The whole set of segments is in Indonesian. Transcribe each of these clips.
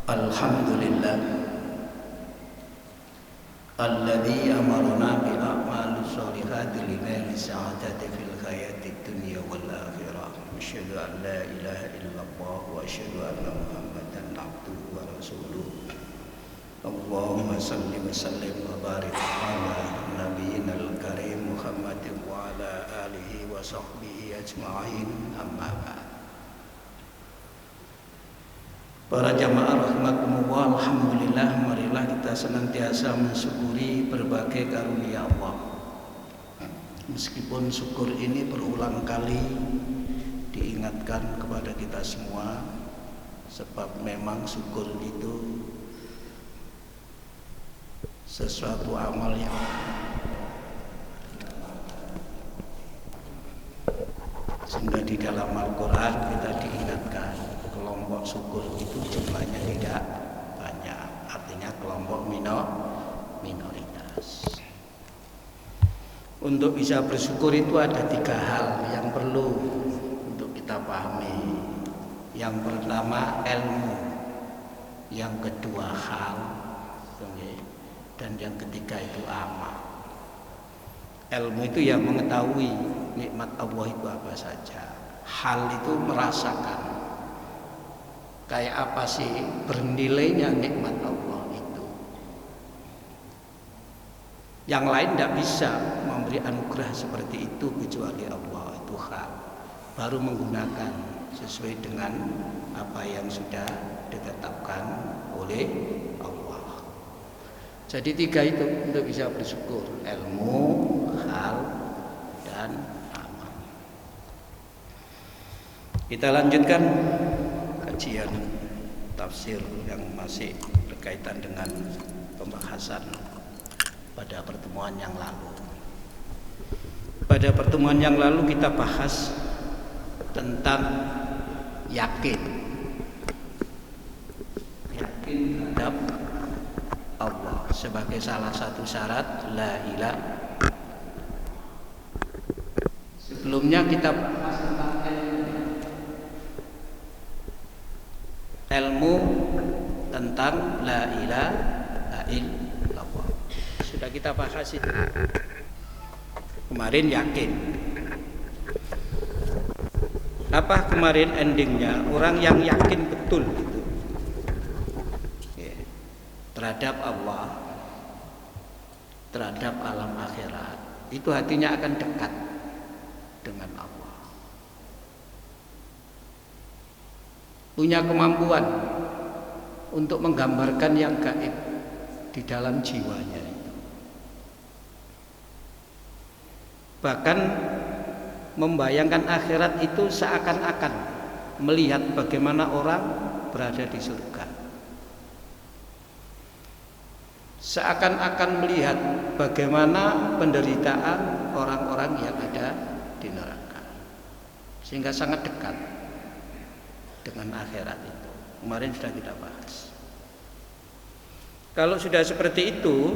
Alhamdulillah alladzi amarna bil a'mali sholihati linaili sa'adati fil hayati dunya wal akhirah. Asyhadu an la ilaha illallah wa asyhadu anna Muhammadan abduhu wa rasuluh. Allahumma salli wa sallim wa barik ala nabiyyinal karim Muhammadin wa ala alihi wa sahbihi ajma'in, amma ba'd. Para jamaah rahmatullah, alhamdulillah, marilah kita senantiasa mensyukuri berbagai karunia Allah. Meskipun syukur ini berulang kali diingatkan kepada kita semua, sebab memang syukur itu sesuatu amal yang sehingga di dalam Al-Quran kita diingatkan kelompok syukur itu jumlahnya tidak banyak, artinya kelompok minoritas. Untuk bisa bersyukur itu ada 3 hal yang perlu untuk kita pahami. Yang pertama ilmu, yang kedua hal, dan yang ketiga itu amal. Ilmu itu yang mengetahui nikmat Allah itu apa saja. Hal itu merasakan kayak apa sih bernilainya nikmat Allah itu. Yang lain tidak bisa memberi anugerah seperti itu kecuali Allah. Itu hal baru menggunakan sesuai dengan apa yang sudah ditetapkan oleh Allah. Jadi 3 itu untuk bisa bersyukur: ilmu, hal, dan amal. Kita lanjutkan kajian tafsir yang masih berkaitan dengan pembahasan pada pertemuan yang lalu. Pada pertemuan yang lalu kita bahas tentang yakin terhadap Allah sebagai salah satu syarat la ilaha. Sebelumnya kita bahas tentang ilmu tentang la ilaha illallah. Sudah kita bahas itu kemarin. Yakin apa kemarin endingnya? Orang yang yakin betul itu terhadap Allah, terhadap alam akhirat, itu hatinya akan dekat dengan Allah, punya kemampuan untuk menggambarkan yang gaib di dalam jiwanya itu. Bahkan membayangkan akhirat itu seakan-akan melihat bagaimana orang berada di surga, seakan-akan melihat bagaimana penderitaan orang-orang yang ada di neraka, sehingga sangat dekat dengan akhirat itu. Kemarin sudah kita bahas. Kalau sudah seperti itu,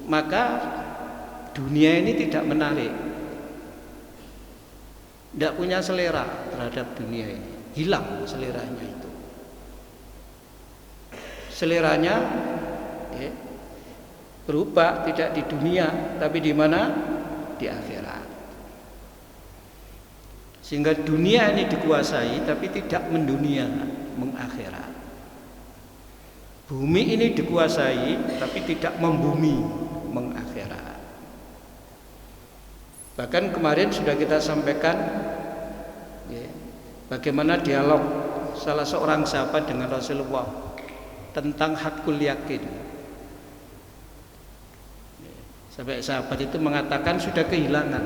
maka dunia ini tidak menarik, tidak punya selera terhadap dunia ini, hilang seleranya itu. Seleranya berubah, tidak di dunia tapi di mana? Di akhirat. Sehingga dunia ini dikuasai tapi tidak mendunia, mengakhirat. Bumi ini dikuasai tapi tidak membumi, mengakhirat. Bahkan kemarin sudah kita sampaikan bagaimana dialog salah seorang sahabat dengan Rasulullah tentang hakul yakin. Sampai sahabat itu mengatakan sudah kehilangan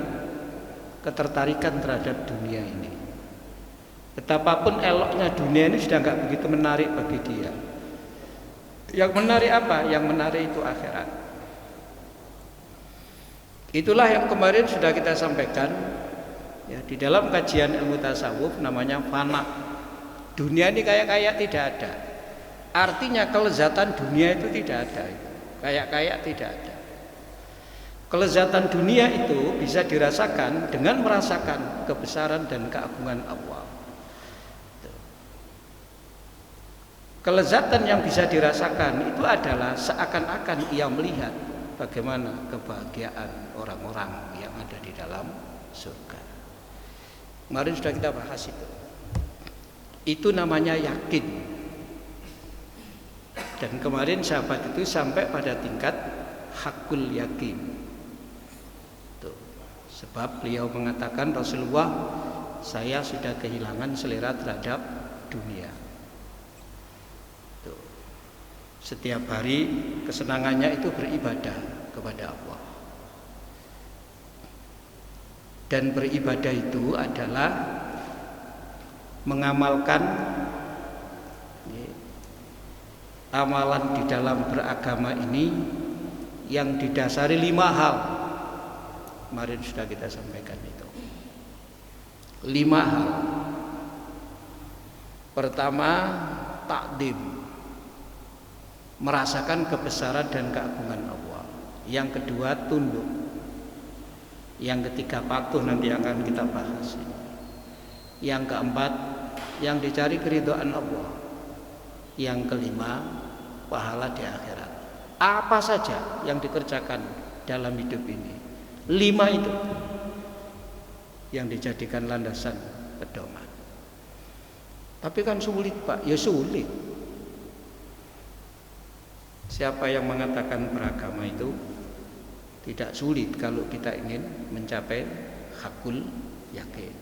ketertarikan terhadap dunia ini. Betapapun eloknya dunia ini sudah nggak begitu menarik bagi dia. Yang menarik apa? Yang menarik itu akhirat. Itulah yang kemarin sudah kita sampaikan ya, di dalam kajian ilmu tasawuf, namanya fana. Dunia ini kayak tidak ada. Artinya kelezatan dunia itu tidak ada. Kayak tidak ada. Kelezatan dunia itu bisa dirasakan dengan merasakan kebesaran dan keagungan Allah. Kelezatan yang bisa dirasakan itu adalah seakan-akan ia melihat bagaimana kebahagiaan orang-orang yang ada di dalam surga. Kemarin sudah kita bahas itu. Itu namanya yakin. Dan kemarin sahabat itu sampai pada tingkat hakul yakin. Tuh. Sebab beliau mengatakan, Rasulullah, saya sudah kehilangan selera terhadap dunia. Tuh. Setiap hari kesenangannya itu beribadah kepada Allah. Dan beribadah itu adalah mengamalkan amalan di dalam beragama ini yang didasari 5 hal. Kemarin sudah kita sampaikan itu 5 hal. Pertama, takdim, merasakan kebesaran dan keagungan Allah. Yang kedua, tunduk. Yang ketiga, patuh, nanti akan kita bahas. Yang keempat, yang dicari keridhaan Allah. Yang kelima, pahala di akhirat. Apa saja yang dikerjakan dalam hidup ini, 5 itu yang dijadikan landasan pedoman. Tapi kan sulit, Pak. Ya sulit. Siapa yang mengatakan beragama itu tidak sulit kalau kita ingin mencapai hakul yakin?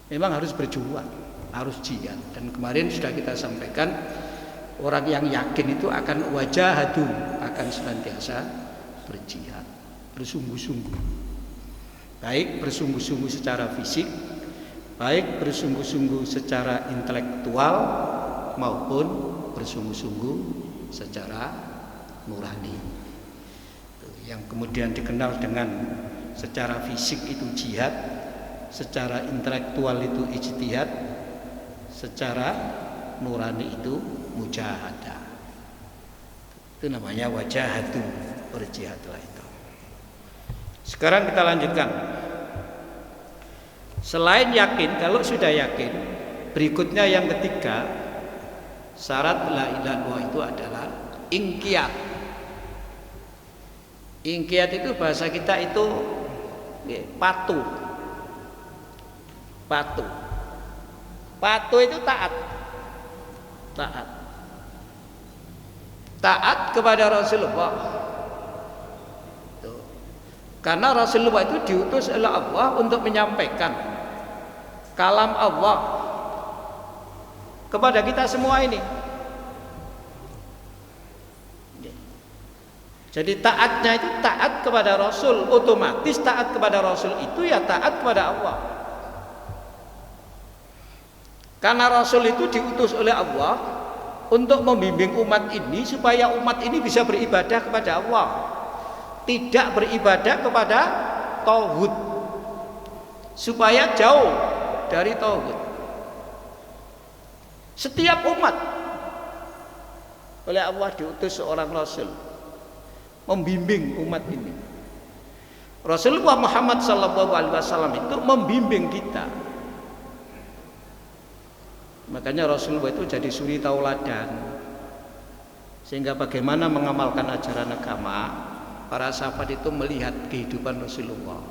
Memang harus berjuang, harus jihad. Dan kemarin sudah kita sampaikan, orang yang yakin itu akan wajahadu, akan senantiasa berjihad, bersungguh-sungguh. Baik bersungguh-sungguh secara fisik, baik bersungguh-sungguh secara intelektual, maupun bersungguh-sungguh secara nurani. Yang kemudian dikenal dengan secara fisik itu jihad, secara intelektual itu ijtihad, secara nurani itu mujahadah. Itu namanya wajahatu, berjihadlah itu. Sekarang kita lanjutkan. Selain yakin, kalau sudah yakin, berikutnya yang ketiga, syarat la ilaha illallah itu adalah inqiyad. Inqiyad itu bahasa kita itu patuh. Patuh. Patuh itu taat. Taat. Taat kepada Rasulullah. Tuh. Karena Rasulullah itu diutus oleh Allah untuk menyampaikan kalam Allah kepada kita semua ini. Jadi taatnya itu taat kepada Rasul, otomatis taat kepada Rasul itu ya taat kepada Allah. Karena Rasul itu diutus oleh Allah untuk membimbing umat ini supaya umat ini bisa beribadah kepada Allah, tidak beribadah kepada tauhid, supaya jauh dari tauhid. Setiap umat oleh Allah diutus seorang Rasul membimbing umat ini. Rasulullah Muhammad SAW itu membimbing kita. Makanya Rasulullah itu jadi suri tauladan. Sehingga bagaimana mengamalkan ajaran agama, para sahabat itu melihat kehidupan Rasulullah.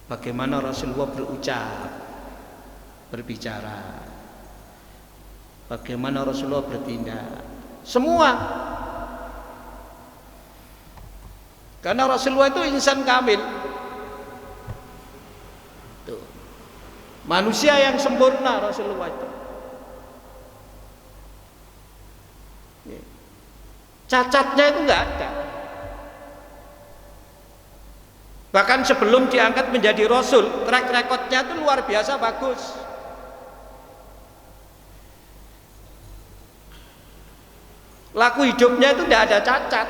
Bagaimana Rasulullah berucap, berbicara, bagaimana Rasulullah bertindak, semua. Karena Rasulullah itu insan kamil, tuh. Manusia yang sempurna Rasulullah itu. Cacatnya itu nggak ada. Bahkan sebelum diangkat menjadi Rasul, track recordnya itu luar biasa bagus. Laku hidupnya itu tidak ada cacat.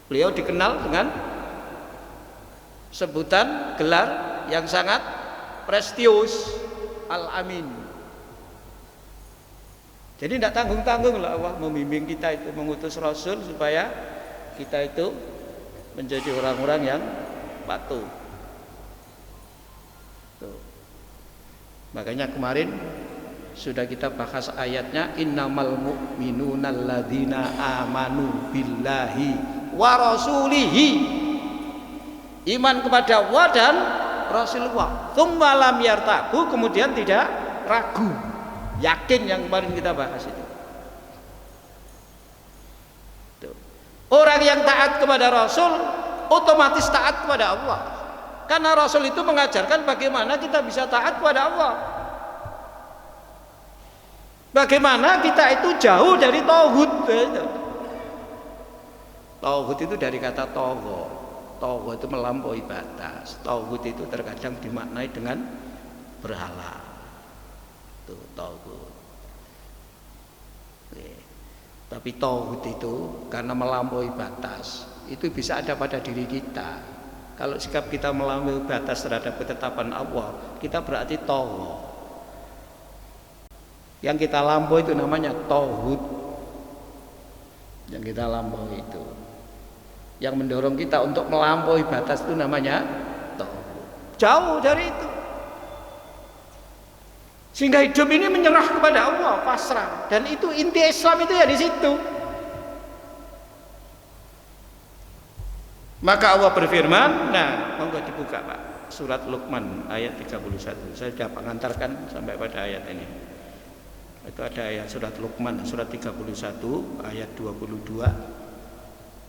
Beliau dikenal dengan sebutan gelar yang sangat prestius, Al-Amin. Jadi tidak tanggung-tanggung lah Allah membimbing kita itu, mengutus Rasul supaya kita itu menjadi orang-orang yang patuh. Tuh. Makanya kemarin Sudah kita bahas ayatnya, innamal mu'minuna alladzina amanu billahi wa rasulihi. Iman kepada Allah dan Rasulullah. Tsumma lam yartabu, kemudian tidak ragu. Yakin, yang kemarin kita bahas itu. Tuh. Orang yang taat kepada Rasul otomatis taat kepada Allah. Karena Rasul itu mengajarkan bagaimana kita bisa taat kepada Allah. Bagaimana kita itu jauh dari tauhid. Tauhid itu dari kata tagha. Tagha itu melampaui batas. Tauhid itu terkadang dimaknai dengan berhala. Itu tauhid. Tapi tauhid itu karena melampaui batas, itu bisa ada pada diri kita. Kalau sikap kita melampaui batas terhadap ketetapan Allah, kita berarti tagha. Yang kita lampaui itu namanya tauhid. Yang kita lampaui itu, yang mendorong kita untuk melampaui batas itu namanya tauhid. Jauh dari itu. Sehingga hidup ini menyerah kepada Allah, pasrah. Dan itu inti Islam itu ya di situ. Maka Allah berfirman, nah, monggo dibuka Pak, surat Luqman ayat 31. Saya sudah mengantarkan sampai pada ayat ini. Itu ada ayat surat Luqman surat 31 ayat 22.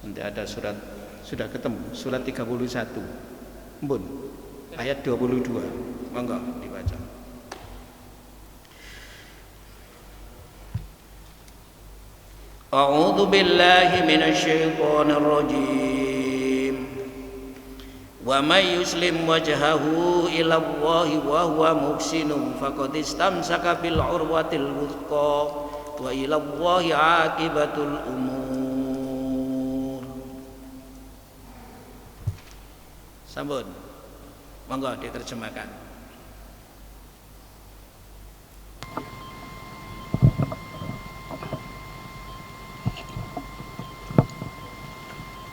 Nanti ada surat, sudah ketemu surat 31. Mbun. Ayat 22. Monggo dibaca. A'udzu billahi minasyaitonir rajim. Wa may yuslim wajhahu ila Allahi wa huwa muhsinun faqad istamsaka bil urwatil wuthqa wa ila Allahi aqibatul umur. Sambun. Monggo diterjemahkan.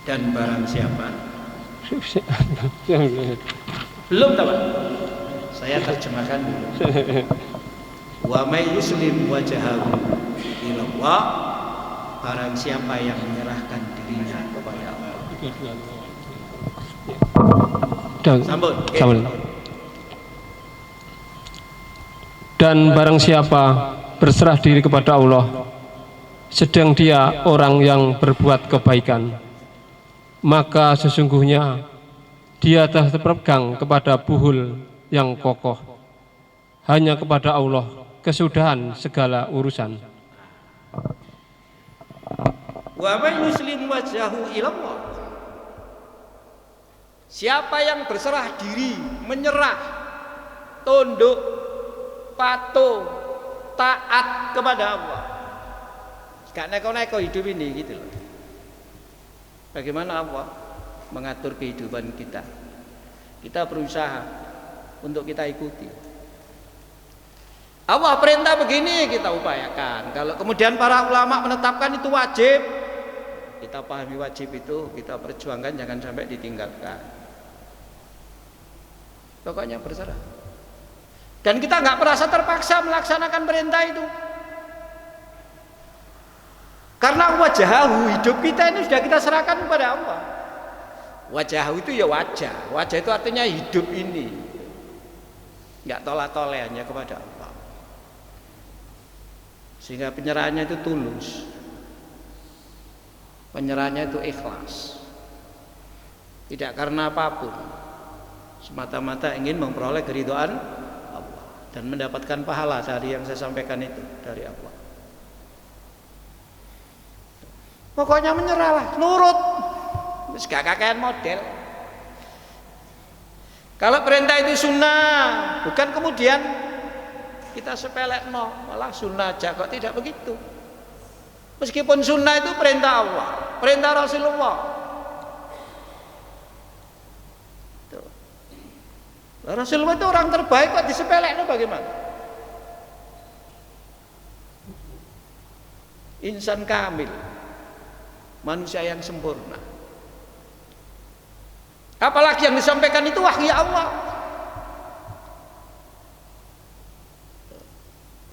Dan barang siapa belum tahu, saya terjemahkan dulu. Wa may yuslim wajhahu ila Allah, barang siapa yang menyerahkan dirinya kepada Allah. Sambut. Dan barang siapa berserah diri kepada Allah, sedang dia orang yang berbuat kebaikan, maka sesungguhnya dia telah berpegang kepada buhul yang kokoh. Hanya kepada Allah kesudahan segala urusan. Wa may yuslim wajhahu ila Allah, siapa yang berserah diri, menyerah, tunduk, patuh, taat kepada Allah, gak neko-neko hidup ini gitu loh. Bagaimana Allah mengatur kehidupan kita? Kita berusaha untuk kita ikuti. Allah perintah begini, kita upayakan. Kalau kemudian para ulama menetapkan itu wajib, kita pahami wajib itu, kita perjuangkan, jangan sampai ditinggalkan. Pokoknya berserah. Dan kita nggak merasa terpaksa melaksanakan perintah itu. Karena wajahahu, hidup kita ini sudah kita serahkan kepada Allah. Wajahahu itu ya wajah. Wajah itu artinya hidup ini. Enggak tolak-toleh, hanya kepada Allah. Sehingga penyerahannya itu tulus. Penyerahannya itu ikhlas. Tidak karena apapun. Semata-mata ingin memperoleh keridhaan Allah dan mendapatkan pahala dari yang saya sampaikan itu dari Allah. Pokoknya menyerahlah, nurut. Wis gak kakean model. Kalau perintah itu sunnah, bukan kemudian kita sepelekno, malah sunnah aja kok tidak begitu. Meskipun sunnah itu perintah Allah, perintah Rasulullah. Tuh. Rasulullah itu orang terbaik, kok disepelekno bagaimana? Insan kamil, manusia yang sempurna. Apalagi yang disampaikan itu wahyu Allah.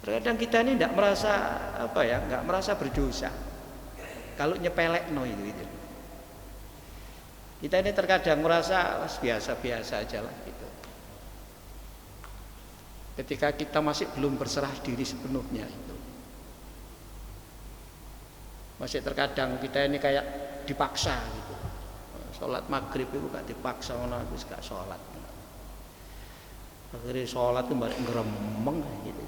Terkadang kita ini tidak merasa nggak merasa berdosa. Kalau nyepelek itu. Kita ini terkadang merasa biasa-biasa aja lah gitu. Ketika kita masih belum berserah diri sepenuhnya itu. Masih terkadang kita ini kayak dipaksa gitu. Sholat maghrib itu gak dipaksa, aku gak sholat. Akhirnya sholat itu balik ngeremeng gitu.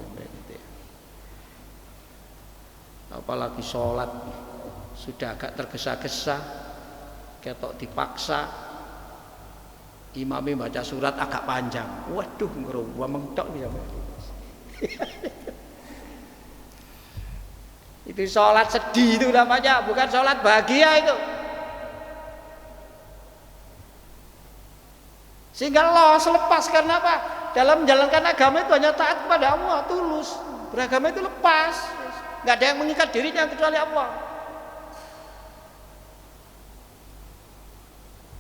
Apalagi sholat sudah agak tergesa-gesa, ketok dipaksa, imamnya baca surat agak panjang, waduh ngerubah mengtok ya. Itu sholat sedih itu namanya, bukan sholat bahagia itu. Sehingga loss lepas karena apa? Dalam menjalankan agama itu hanya taat kepada Allah, tulus. Beragama itu lepas, nggak ada yang mengikat dirinya kecuali Allah.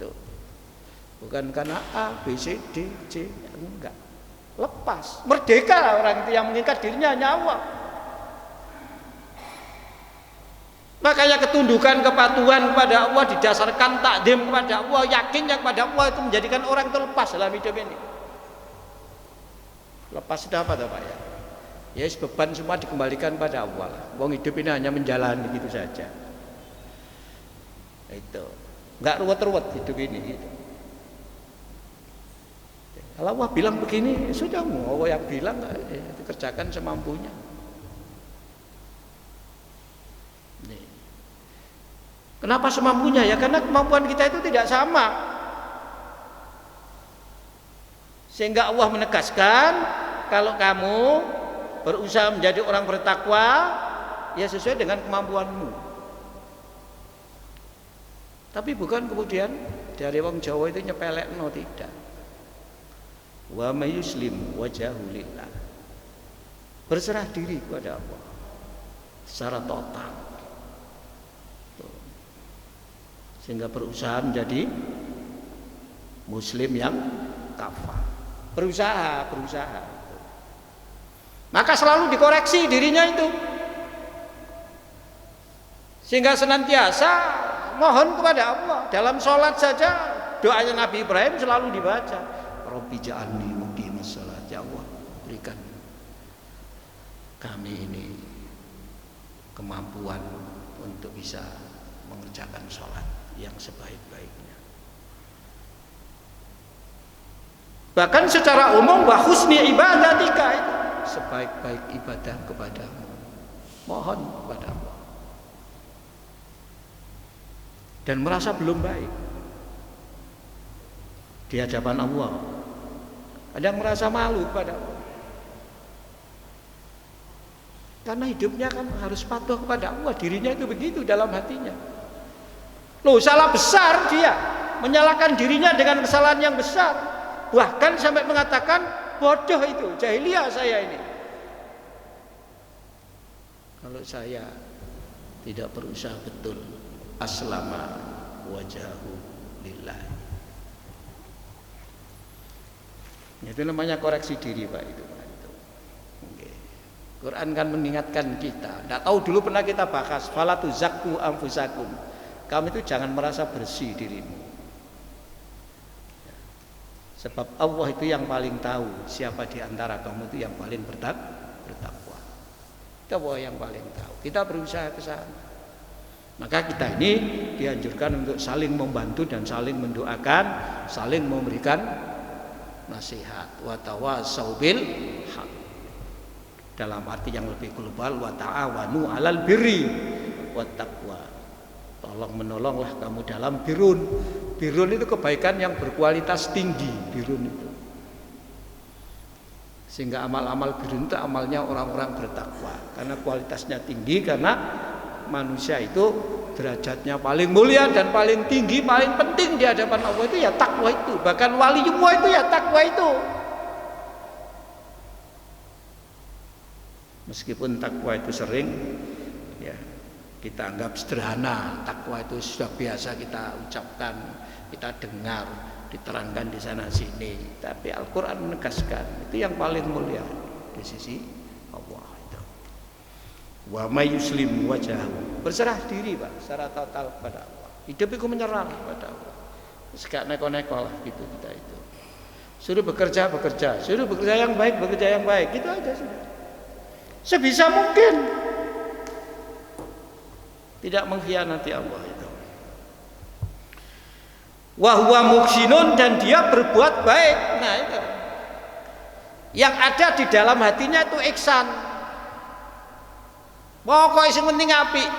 Tuh. Bukan karena A, B, C, D, C, enggak. Lepas, merdeka lah orang itu, yang mengikat dirinya hanya Allah. Makanya ketundukan, kepatuhan kepada Allah didasarkan takdim kepada Allah, yakinnya kepada Allah itu menjadikan orang itu lepas dalam hidup ini. Lepas sudah apa Pak ya? Ya beban semua dikembalikan pada Allah. Wong hidup ini hanya menjalani gitu saja. Itu nggak ruwet-ruwet hidup ini. Gitu. Kalau Allah bilang begini, sudah mau yang bilang dikerjakan semampunya. Kenapa semampunya? Ya karena kemampuan kita itu tidak sama. Sehingga Allah menegaskan, kalau kamu berusaha menjadi orang bertakwa, ya sesuai dengan kemampuanmu. Tapi bukan kemudian dari wong Jawa itu nyepelekno, tidak. Wa may yuslim wajhahu lillah. Berserah diri kepada Allah secara total. Sehingga berusaha menjadi muslim yang kafah. Berusaha. Maka selalu dikoreksi dirinya itu. Sehingga senantiasa mohon kepada Allah. Dalam sholat saja doanya Nabi Ibrahim selalu dibaca. Rabbi ja'alni muqimas shalah. Ya Allah, berikan kami ini kemampuan untuk bisa mengerjakan sholat yang sebaik-baiknya. Bahkan secara umum wa husni ibadatika, itu sebaik-baik ibadah kepadamu, mohon kepada Allah. Dan merasa belum baik di hadapan Allah. Ada yang merasa malu kepada Allah. Karena hidupnya kan harus patuh kepada Allah, dirinya itu begitu dalam hatinya. Loh, salah besar dia, menyalahkan dirinya dengan kesalahan yang besar. Bahkan sampai mengatakan bodoh itu, jahiliyah saya ini. Kalau saya tidak berusaha betul, aslama wajhahu lillah. Itu namanya koreksi diri Pak itu. Okay. Quran kan mengingatkan kita. Tidak tahu dulu pernah kita bahas, fala tuzakku anfusakum. Kamu itu jangan merasa bersih dirimu. Sebab Allah itu yang paling tahu siapa di antara kamu itu yang paling bertakwa. Itu Allah yang paling tahu. Kita berusaha ke sana. Maka kita ini dianjurkan untuk saling membantu dan saling mendoakan, saling memberikan nasihat. Wa tawasau bil haq. Dalam arti yang lebih global, wa ta'awanu 'alal birri wat taqwa. Tolong menolonglah kamu dalam birun. Birun itu kebaikan yang berkualitas tinggi, birun itu. Sehingga amal-amal birun itu amalnya orang-orang bertakwa. Karena kualitasnya tinggi, karena manusia itu derajatnya paling mulia dan paling tinggi, paling penting di hadapan Allah itu ya takwa itu. Bahkan waliullah itu ya takwa itu. Meskipun takwa itu sering ya kita anggap sederhana, takwa itu sudah biasa kita ucapkan, kita dengar, diterangkan di sana sini. Tapi Al-Quran menegaskan itu yang paling mulia di sisi Allah itu. Wa may yuslim wajhahu, berserah diri Pak secara total kepada Allah. Hidup itu menyerah kepada Allah. Sekak neko-neko lah gitu kita itu. Suruh bekerja, suruh bekerja yang baik, gitu aja sudah. Sebisa mungkin tidak mengkhianati Allah itu. Wa huwa muhsinun, dan dia berbuat baik. Nah itu. Yang ada di dalam hatinya itu ihsan. Pokoknya sing penting apik.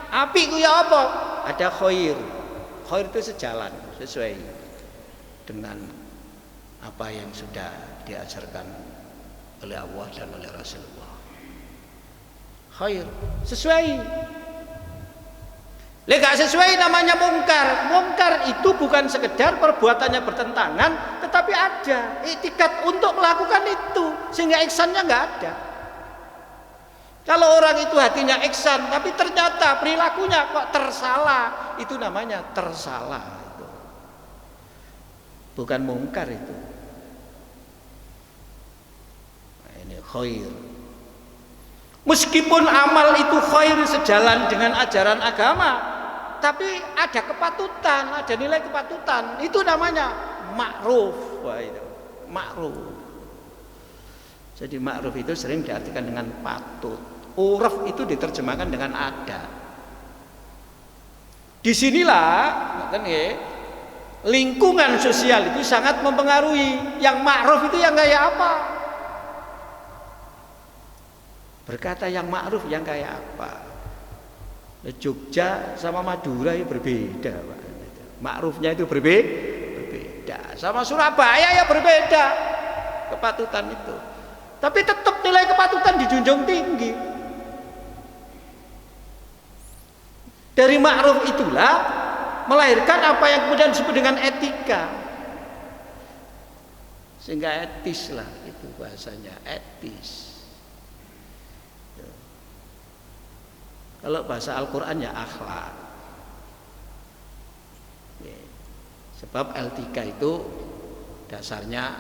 Apik ku ya apa? Ada khair. Khair itu sejalan, sesuai dengan apa yang sudah diajarkan oleh Allah dan oleh Rasulullah. Khair, sesuai. Lek gak sesuai namanya mungkar. Mungkar itu bukan sekedar perbuatannya bertentangan, tetapi ada iktikat untuk melakukan itu, sehingga ihsannya nggak ada. Kalau orang itu hatinya ihsan, tapi ternyata perilakunya kok tersalah, itu namanya tersalah. Itu bukan mungkar itu. Nah, ini khair. Meskipun amal itu khair sejalan dengan ajaran agama, tapi ada kepatutan, ada nilai kepatutan, itu namanya ma'ruf. Wah, itu ma'ruf. Jadi ma'ruf itu sering diartikan dengan patut. Uruf itu diterjemahkan dengan ada. Disinilah lingkungan sosial itu sangat mempengaruhi. Yang ma'ruf itu yang kayak apa? Berkata yang ma'ruf yang kayak apa? Jogja sama Madura itu berbeda, Pak. Ma'rufnya itu berbeda. Sama Surabaya ya berbeda kepatutan itu. Tapi tetap nilai kepatutan dijunjung tinggi. Dari ma'ruf itulah melahirkan apa yang kemudian disebut dengan etika. Sehingga etis lah itu bahasanya, etis. Kalau bahasa Al-Quran ya akhlak. Sebab etika itu dasarnya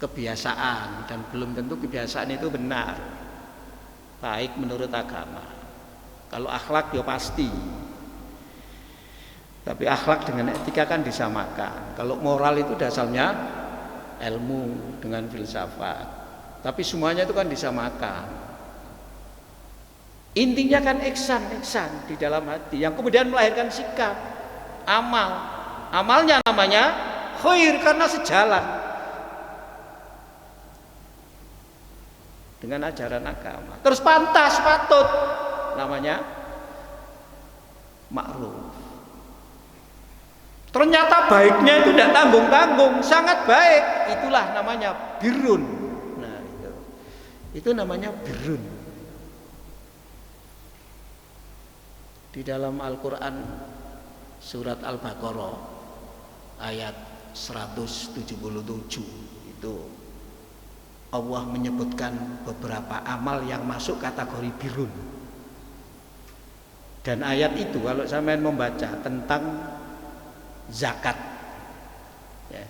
kebiasaan, dan belum tentu kebiasaan itu benar, baik menurut agama. Kalau akhlak ya pasti, tapi akhlak dengan etika kan disamakan. Kalau moral itu dasarnya ilmu dengan filsafat, tapi semuanya itu kan disamakan. Intinya kan ihsan di dalam hati yang kemudian melahirkan sikap, amal. Amalnya namanya khair karena sejalan dengan ajaran agama. Terus pantas, patut, namanya ma'ruf. Ternyata baiknya itu tidak tanggung-tanggung, sangat baik. Itulah namanya birrun. Nah, itu namanya birrun. Di dalam Al-Quran surat Al-Baqarah ayat 177 itu Allah menyebutkan beberapa amal yang masuk kategori birrun. Dan ayat itu kalau sampean membaca tentang zakat ya,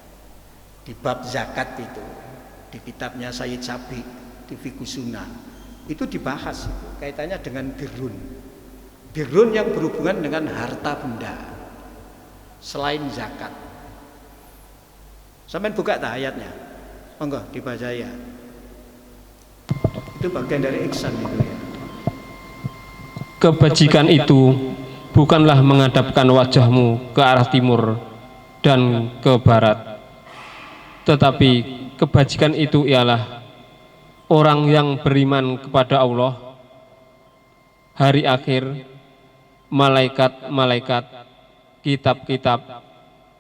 di bab zakat itu di kitabnya Sayyid Sabiq di Fiqhus Sunnah itu dibahas itu, kaitannya dengan birrun yang berhubungan dengan harta benda selain zakat. Sampean buka tak ayatnya, enggak dibaca ya, itu bagian dari ihsan itu ya. Kebajikan itu bukanlah menghadapkan wajahmu ke arah timur dan ke barat, tetapi kebajikan itu ialah orang yang beriman kepada Allah, hari akhir, malaikat-malaikat, kitab-kitab,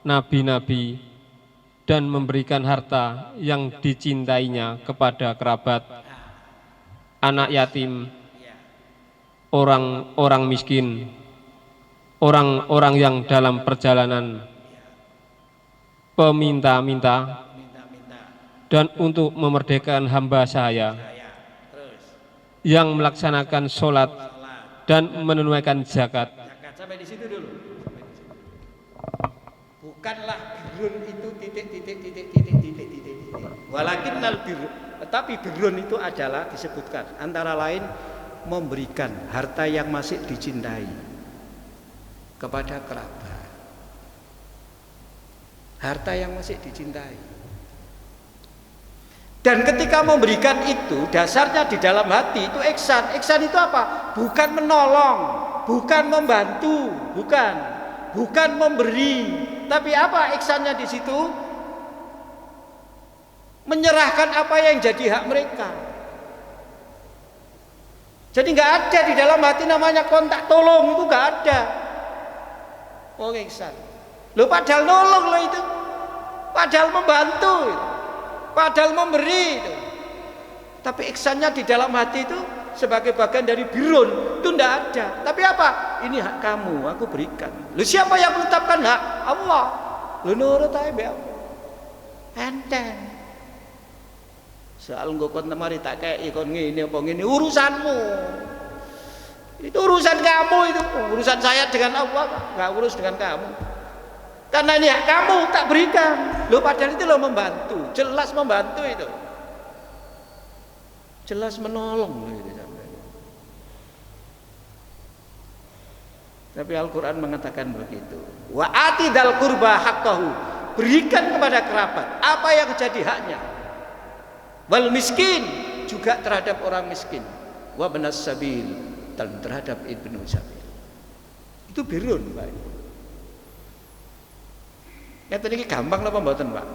nabi-nabi, dan memberikan harta yang dicintainya kepada kerabat, anak yatim, orang-orang miskin, orang-orang yang dalam perjalanan, peminta-minta, dan untuk memerdekakan hamba saya yang melaksanakan sholat dan menunaikan zakat. Sampai di situ dulu. Bukanlah birrun itu titik. Walakinnal birru, Tetapi birrun itu adalah disebutkan antara lain memberikan harta yang masih dicintai kepada kerabat. Harta yang masih dicintai. Dan ketika memberikan itu, dasarnya di dalam hati itu ihsan. Ihsan itu apa? Bukan menolong, bukan membantu, bukan memberi. Tapi apa ihsannya di situ? Menyerahkan apa yang jadi hak mereka. Jadi nggak ada di dalam hati namanya kontak tolong, itu nggak ada. Oh ihsan. Lo padahal nolong lo itu, padahal membantu itu. Padahal memberi itu. Tapi ihsannya di dalam hati itu sebagai bagian dari birrun itu tidak ada. Tapi apa? Ini hak kamu, aku berikan. Lu siapa yang menetapkan hak? Allah. Lu nurut aja be Allah. Enteng. Soal engko kon temari tak kei kon ngene apa ngene urusanmu. Itu urusan kamu itu. Urusan saya dengan Allah, enggak urus dengan kamu. Karena ini hak kamu tak berikan. Lo padahal itu lo membantu, jelas membantu itu, jelas menolong gitu. Tapi Al-Quran mengatakan begitu. Wa atidal qurba haqqahu, berikan kepada kerabat apa yang jadi haknya. Wal miskin, juga terhadap orang miskin. Wa benas sabil, dan terhadap ibnu sabil. Itu birrun, Pak. Ya tadi gampang apa mboten, Pak?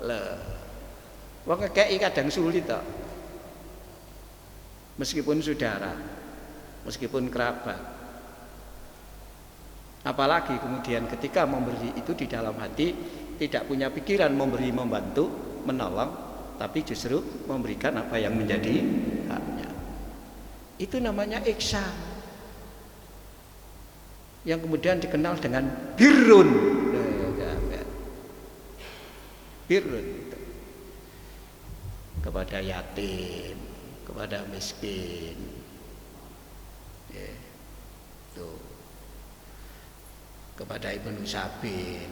Lah. Wong ngekeki kadang sulit tok. Meskipun saudara, meskipun kerabat. Apalagi kemudian ketika memberi itu di dalam hati tidak punya pikiran memberi, membantu, menolong, tapi justru memberikan apa yang menjadi haknya. Itu namanya ihsan. Yang kemudian dikenal dengan birrun. Birrun itu kepada yatim, kepada miskin, ya, tuh, kepada ibnu sabil,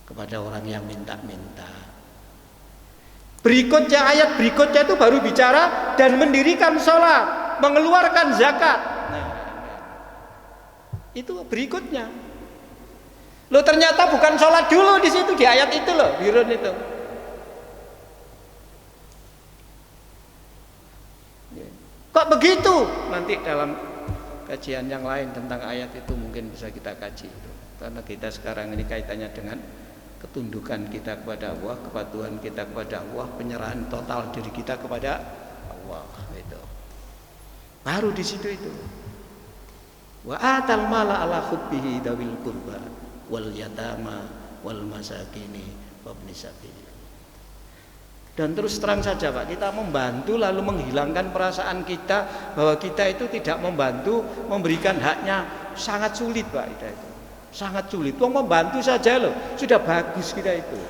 kepada orang yang minta-minta. Berikutnya ayat berikutnya itu baru bicara dan mendirikan sholat, mengeluarkan zakat. Nah, itu berikutnya. Lo ternyata bukan sholat dulu di situ di ayat itu loh, birrun itu. Kok begitu? Nanti dalam kajian yang lain tentang ayat itu mungkin bisa kita kaji itu. Karena kita sekarang ini kaitannya dengan ketundukan kita kepada Allah, kepatuhan kita kepada Allah, penyerahan total diri kita kepada Allah itu. Baru di situ itu. Wa atal mala ala hubbihi dawil qurba wal yatama wal masakini wabni sabil. Dan terus terang saja Pak, kita membantu lalu menghilangkan perasaan kita bahwa kita itu tidak membantu, memberikan haknya, sangat sulit Pak kita itu. Sangat sulit. Wong membantu saja loh, sudah bagus kita itu.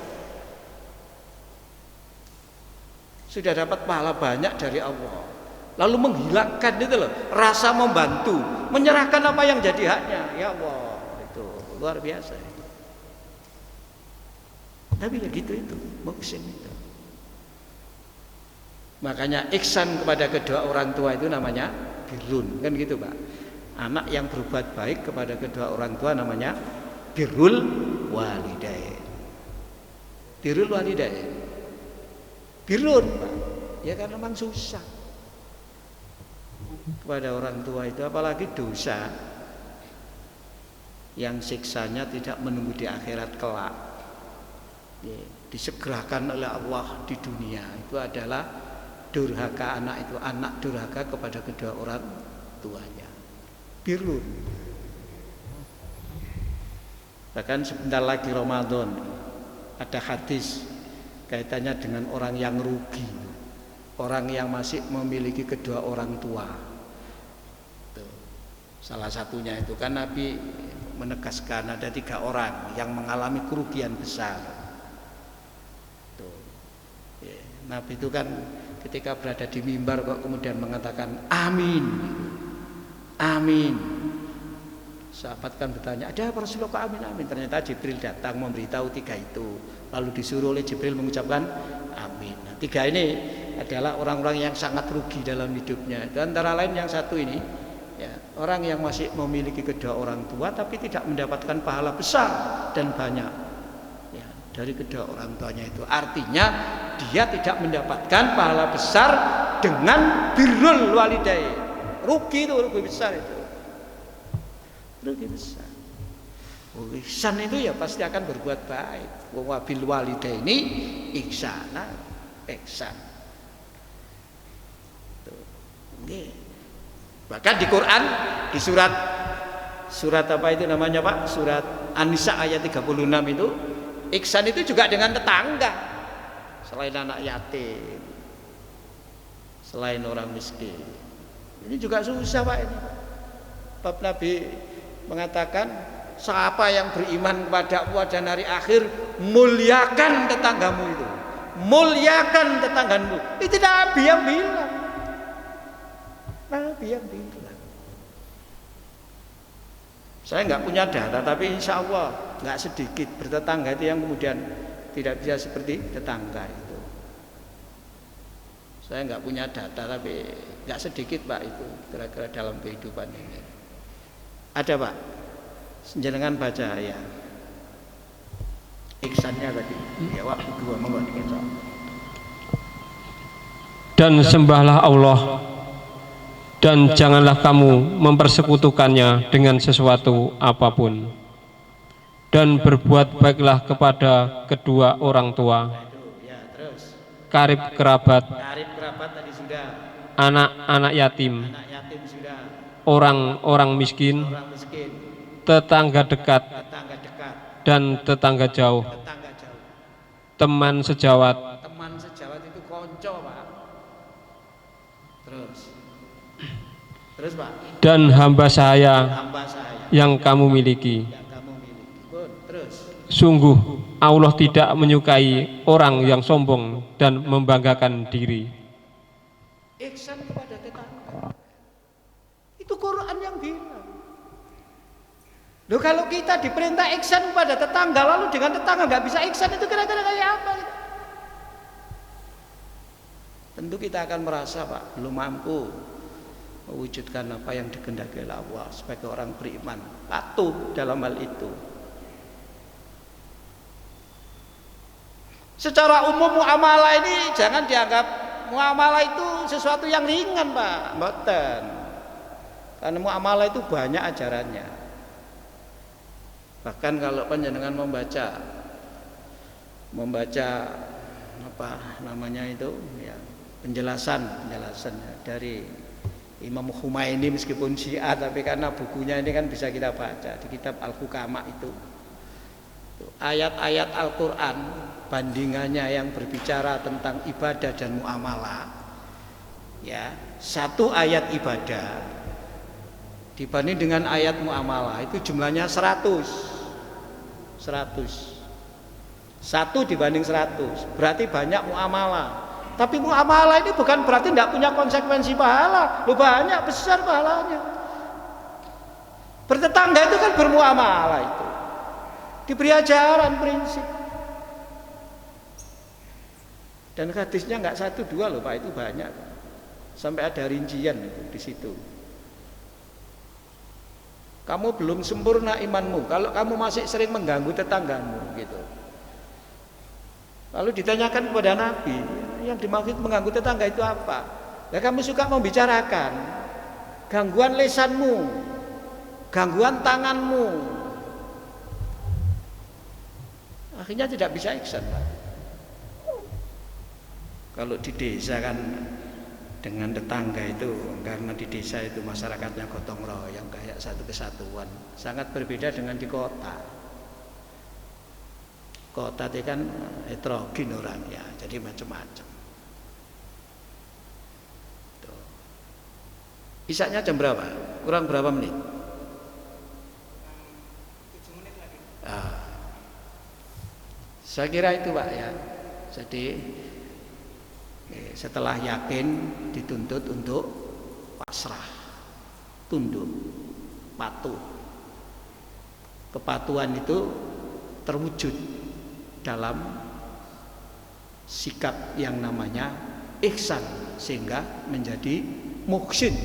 Sudah dapat pahala banyak dari Allah. Lalu menghilangkan itu loh, rasa membantu, menyerahkan apa yang jadi haknya. Ya Allah. Luar biasa itu. Tapi ya gitu itu, muhsin itu. Makanya ihsan kepada kedua orang tua itu namanya birrun, kan gitu Pak. Anak yang berbuat baik kepada kedua orang tua namanya birrul walidain. Birrul walidain. Birrun Pak. Ya karena memang susah kepada orang tua itu, apalagi dosa yang siksanya tidak menunggu di akhirat kelak, disegerakan oleh Allah di dunia. Itu adalah durhaka anak itu, anak durhaka kepada kedua orang tuanya. Birrun. Bahkan sebentar lagi Ramadan, ada hadis kaitannya dengan orang yang rugi, orang yang masih memiliki kedua orang tua. Salah satunya itu kan Nabi menegaskan ada 3 orang yang mengalami kerugian besar. Tuh. Ya, Nabi itu kan ketika berada di mimbar kok kemudian mengatakan amin, amin. Sahabat kan bertanya, ada apa Rasulullah? Amin amin. Ternyata Jibril datang memberitahu 3 itu. Lalu disuruh oleh Jibril mengucapkan amin. Nah, 3 ini adalah orang-orang yang sangat rugi dalam hidupnya. Dan antara lain yang satu ini, ya, orang yang masih memiliki kedua orang tua tapi tidak mendapatkan pahala besar dan banyak, ya, dari kedua orang tuanya itu. Artinya dia tidak mendapatkan pahala besar dengan birrul walidain. Rugi itu, rugi besar itu. Rugi besar. Ihsan itu ya pasti akan berbuat baik. Wa bil walidaini ihsana, ihsan. Tuh. Nggih. Bahkan di Quran, di surat apa itu namanya Pak? Surat An-Nisa ayat 36 itu, ihsan itu juga dengan tetangga. Selain anak yatim, selain orang miskin. Ini juga susah Pak ini. Bab Nabi mengatakan, siapa yang beriman kepada Allah dan hari akhir, muliakan tetanggamu itu. Muliakan tetanggamu. Itu Nabi yang bilang. Nabi yang bilang. Saya nggak punya data, tapi insya Allah nggak sedikit bertetangga itu yang kemudian tidak bisa seperti tetangga itu. Saya nggak punya data, tapi nggak sedikit Pak itu kira-kira dalam kehidupan ini. Ada Pak, jenengan baca ya. Ihsannya tadi, ya waktu 2 monggo dikecok. Dan sembahlah Allah, dan janganlah kamu mempersekutukannya dengan sesuatu apapun. Dan berbuat baiklah kepada kedua orang tua, Ya, terus. karib kerabat, Karib kerabat tadi sudah. anak-anak yatim, Anak yatim sudah. orang-orang miskin, Orang miskin, tetangga dekat tetangga dekat, dan tetangga jauh, tetangga jauh. teman sejawat, Teman sejawat itu konco Pak. Terus Pak, dan hamba sahaya hamba saya yang kamu miliki. yang kamu miliki. Terus. Sungguh Allah tidak menyukai orang yang sombong dan membanggakan diri. Ihsan kepada tetangga. Itu Quran yang bilang. Loh, kalau kita diperintah ihsan kepada tetangga, lalu dengan tetangga nggak bisa ihsan, itu kira-kira kayak apa? Tentu kita akan merasa Pak belum mampu mewujudkan apa yang dikehendaki oleh Allah sebagai orang beriman, patuh dalam hal itu. Secara umum muamalah ini jangan dianggap muamalah itu sesuatu yang ringan Pak, mboten. Karena muamalah itu banyak ajarannya. Bahkan kalau panjenengan membaca apa namanya itu ya, penjelasannya dari Imam Khumaini, meskipun Syiah tapi karena bukunya ini kan bisa kita baca di kitab Al-Hukama itu. Ayat-ayat Al-Qur'an bandingannya yang berbicara tentang ibadah dan muamalah, ya, satu ayat ibadah dibanding dengan ayat muamalah itu jumlahnya 100. 1 dibanding 100 berarti banyak muamalah. Tapi muamalah ini bukan berarti tidak punya konsekuensi pahala. Loh, banyak, besar pahalanya. Bertetangga itu kan bermuamalah itu. Diberi ajaran prinsip. Dan hadisnya nggak 1 2 loh Pak, itu banyak. Sampai ada rincian itu di situ. Kamu belum sempurna imanmu kalau kamu masih sering mengganggu tetanggamu gitu. Lalu ditanyakan kepada Nabi, yang dimaksud mengganggu tetangga itu apa? Ya, kamu suka membicarakan gangguan lisanmu, gangguan tanganmu, akhirnya tidak bisa ihsan Pak. Kalau di desa kan dengan tetangga itu, karena di desa itu masyarakatnya gotong royong kayak satu kesatuan, sangat berbeda dengan di kota. Kota itu kan heterogen orangnya, jadi macam-macam. Isaknya jam berapa? Kurang berapa menit? 7 menit lagi. Saya kira itu Pak ya. Jadi setelah yakin dituntut untuk pasrah, tunduk, patuh. kepatuhan itu terwujud dalam sikap yang namanya ihsan, sehingga menjadi muhsin.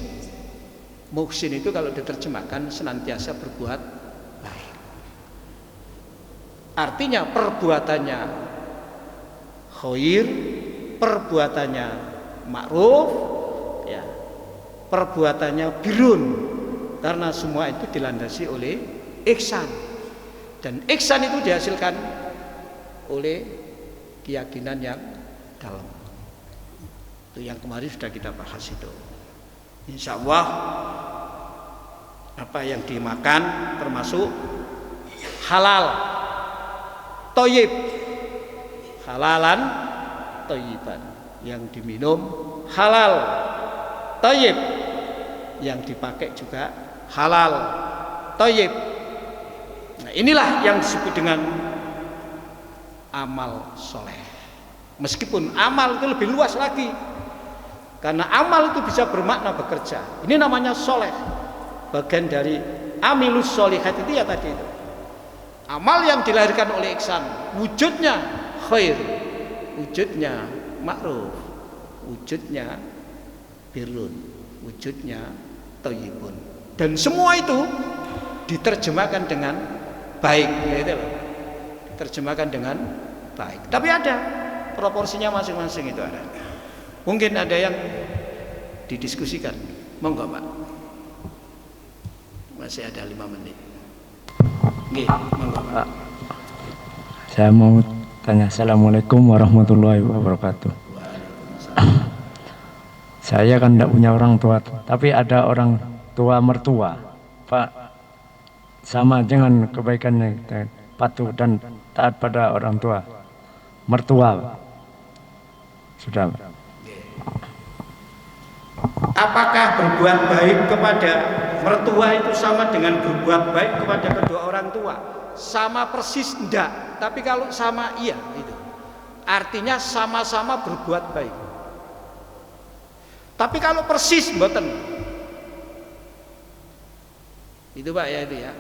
Muhsin itu kalau diterjemahkan senantiasa berbuat baik. Artinya perbuatannya khair, perbuatannya ma'ruf, ya, perbuatannya birrun, karena semua itu dilandasi oleh ihsan. Dan ihsan itu dihasilkan oleh keyakinan yang dalam. Itu yang kemarin sudah kita bahas itu. Insya Allah apa yang dimakan termasuk halal, thayyib, halalan thayyiban. Yang diminum halal, thayyib. Yang dipakai juga halal, thayyib. Nah, inilah yang disebut dengan amal soleh. Meskipun amal itu lebih luas lagi, karena amal itu bisa bermakna bekerja. Ini namanya soleh. Bagian dari amilus solihat itu ya tadi itu. Amal yang dilahirkan oleh ihsan, wujudnya khair, wujudnya ma'ruf, wujudnya birrun, wujudnya thayyibun. Dan semua itu diterjemahkan dengan baik, gitu loh. Diterjemahkan dengan baik. Tapi ada proporsinya masing-masing, itu ada. Mungkin ada yang didiskusikan. Monggo, Pak. Masih ada 5 menit. Nggih, monggo, Pak. Saya mau tanya, Assalamualaikum warahmatullahi wabarakatuh. Saya kan tidak punya orang tua, tapi ada orang tua mertua, Pak. Sama dengan kebaikannya, patuh dan taat pada orang tua mertua, Pak. Sudah, Pak. Apakah berbuat baik kepada mertua itu sama dengan berbuat baik kepada kedua orang tua? Sama persis enggak, tapi kalau sama iya itu. Artinya sama-sama berbuat baik. Tapi kalau persis mboten. Itu Pak ya, itu ya.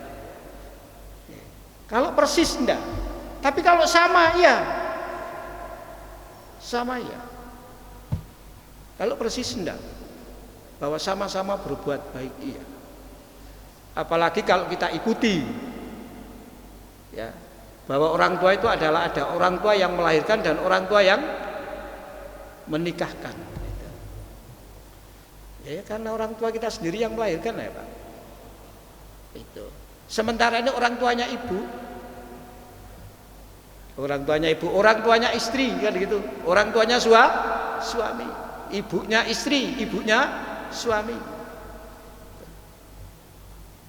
Kalau persis enggak. Tapi kalau sama iya. Sama iya. Kalau persis enggak. Bahwa sama-sama berbuat baik iya. Apalagi kalau kita ikuti, ya, bahwa orang tua itu adalah ada orang tua yang melahirkan dan orang tua yang menikahkan. Ya, karena orang tua kita sendiri yang melahirkan, ya Pak. Itu. Sementara ini orang tuanya ibu, orang tuanya istri, kan gitu. Orang tuanya suami, ibunya istri, ibunya suami.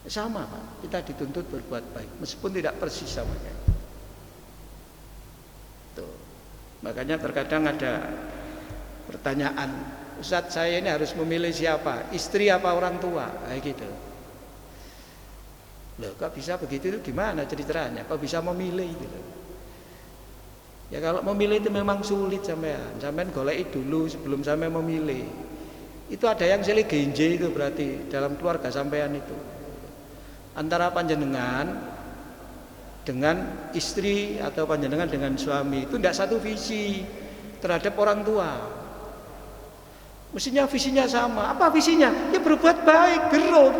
Sama Pak, kita dituntut berbuat baik meskipun tidak persis sama kayak. Tuh. Makanya terkadang ada pertanyaan, Ustadz, saya ini harus memilih siapa, istri apa orang tua, kayak gitu. Loh, kok bisa begitu, itu gimana ceritanya? Kok bisa memilih gitu? Ya kalau memilih itu memang sulit sampean goleki dulu sebelum sampean memilih. Itu ada yang silih genje itu berarti dalam keluarga sampean itu. Antara panjenengan dengan istri atau panjenengan dengan suami itu tidak satu visi terhadap orang tua. Mestinya visinya sama. Apa visinya? Ya berbuat baik, birrun.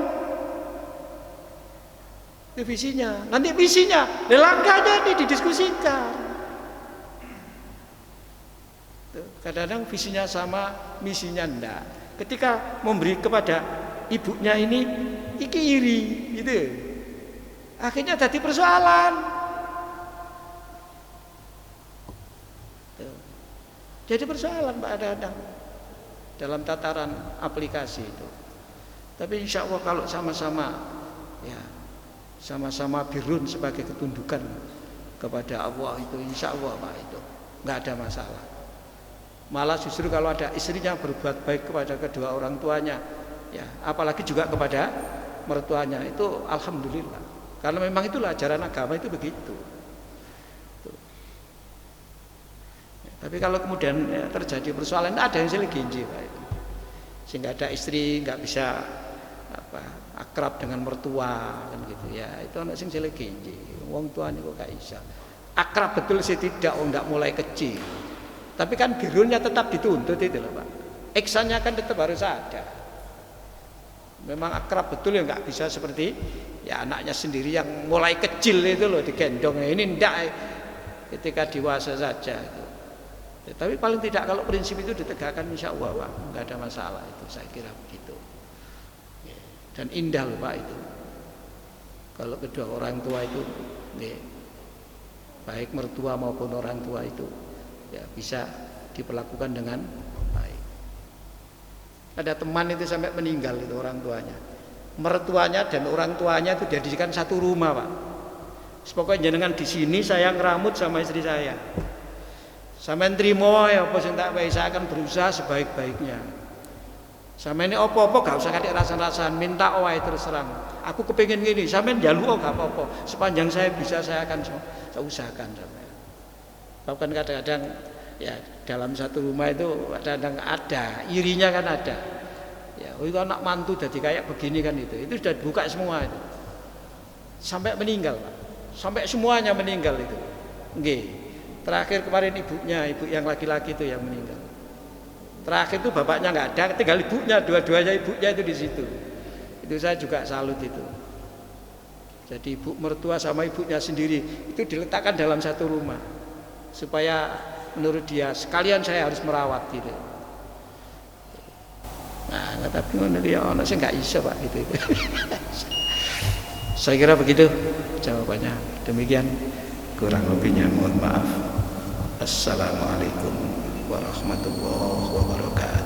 Itu visinya. Nanti visinya, langkahnya ini didiskusikan. Kadang-kadang visinya sama, misinya enggak. Ketika memberi kepada ibunya ini, iki iri, gitu. Akhirnya jadi persoalan. Jadi persoalan Pak kadang-kadang dalam tataran aplikasi itu. Tapi insya Allah kalau sama-sama, ya, sama-sama birrun sebagai ketundukan kepada Allah itu, insya Allah Pak itu nggak ada masalah. Malah justru kalau ada istrinya berbuat baik kepada kedua orang tuanya, ya, apalagi juga kepada mertuanya, itu alhamdulillah. Karena memang itulah ajaran agama itu begitu. Tuh. Ya, tapi kalau kemudian ya, terjadi persoalan, ada yang silih genje Pak itu. Sehingga ada istri nggak bisa apa, akrab dengan mertua kan gitu ya, itu anak sing cilik iki wong tuane kok gak iso akrab betul sih, tidak ndak mulai kecil, tapi kan birrulnya tetap dituntut itu loh Pak, ihsannya kan tetap harus ada. Memang akrab betul ya nggak bisa seperti ya anaknya sendiri yang mulai kecil itu loh digendong, ini ndak ketika dewasa saja itu. Ya, tapi paling tidak kalau prinsip itu ditegakkan insya Allah Pak, nggak ada masalah itu, saya kira begitu. Dan indah loh Pak itu, kalau kedua orang tua itu baik mertua maupun orang tua itu ya bisa diperlakukan dengan baik. Ada teman itu sampai meninggal itu orang tuanya, mertuanya dan orang tuanya itu dijadikan satu rumah Pak. Pokoknya jenengan di sini saya ngeramut sama istri saya, sampean trimo ya apa sing tak wae, saya akan berusaha sebaik-baiknya. Sampeyan ini apa-apa gak usah kadek rasan-rasan, minta wae terus terang. Aku kepengin gini, sampeyan njaluk gak apa-apa. Sepanjang saya bisa saya akan usahakan sampeyan. Bahkan kadang-kadang ya dalam satu rumah itu kadang-kadang ada irinya kan ada. Ya, itu anak mantu jadi kayak begini kan itu sudah buka semua itu. Sampai meninggal, Pak. Sampai semuanya meninggal itu. Nggih. Terakhir kemarin ibu yang laki-laki itu yang meninggal. Terakhir itu bapaknya nggak ada, tinggal ibunya, dua-duanya ibunya itu di situ. Itu saya juga salut itu. Jadi ibu mertua sama ibunya sendiri itu diletakkan dalam satu rumah, supaya menurut dia sekalian saya harus merawat gitu. Nah, tapi ngono ya ono sing nggak iso Pak gitu. Saya kira begitu jawabannya. Demikian, kurang lebihnya mohon maaf. Assalamualaikum warahmatullahi wabarakatuh.